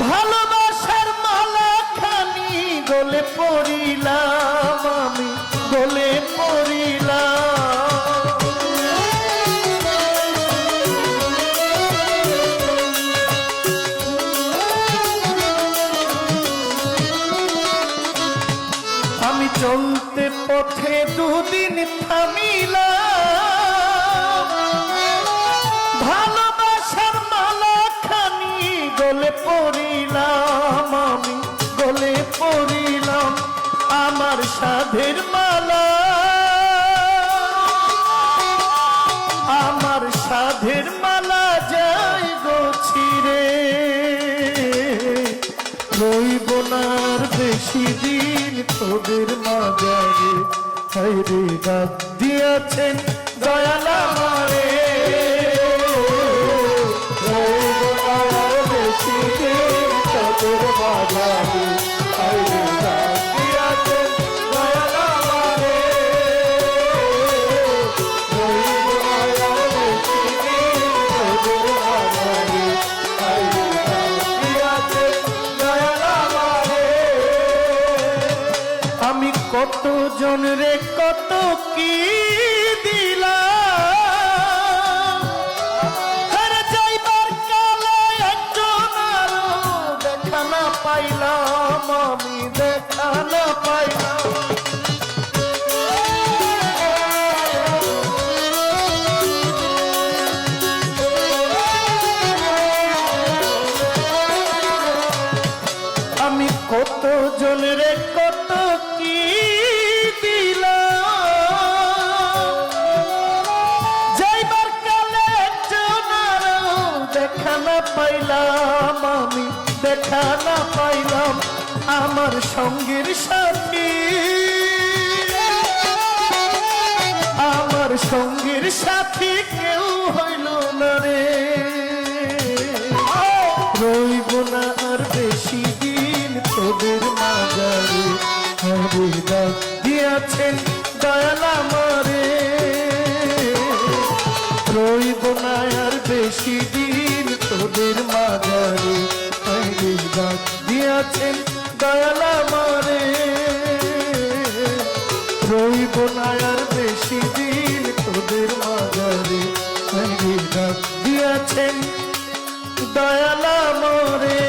ভালোবাসার মালা খানি গলে পড়িলাম আমি, গলে পড়িলাম। আমি চলতে পথে দুদিন থামিলাম, ভালোবাসার মালা খানি গলে পড়িলাম আমি, গলে পড়িলাম। আমার সাধের মালা, আমার সাধের মালা যাই গো ছিঁড়ে, রইব না আর বেশি দিন তোদের মাঝারে। হায়রে ডাক দিয়েছেন দয়াল আমারে, রইব না আর বেশি দিন তোদের মাঝারে। হায়রে ডাক দিয়েছেন দয়াল আমারে, রইব না আর বেশি দিন তোদের মাঝারে। হায়রে ডাক দিয়েছেন দয়াল আমারে। আমি কত জন রে কত কি দিলাম, আরে যাইবার কালে একজন আরো দেখা না পাইলাম আমি, দেখা না পাইলাম। আমি কত জন রে কত কি দিলাম, যাইবার কালে একজন আরো দেখা না পাইলাম আমি, দেখা না পাইলাম। আমার সঙ্গের সাথী, আমার সঙ্গের সাথী কেউ হইল না রে, রইব না আর বেশি দিন তোদের মাঝারে। হায়রে ডাক দিয়েছেন দয়াল আমারে, রইব না আর বেশি দিন তোদের মাঝারে। হায়রে ডাক দিয়েছেন দয়াল আমারে, রইব না আর বেশি দিন তোদের মাঝারে। হায়রে ডাক দিয়েছেন দয়াল আমারে।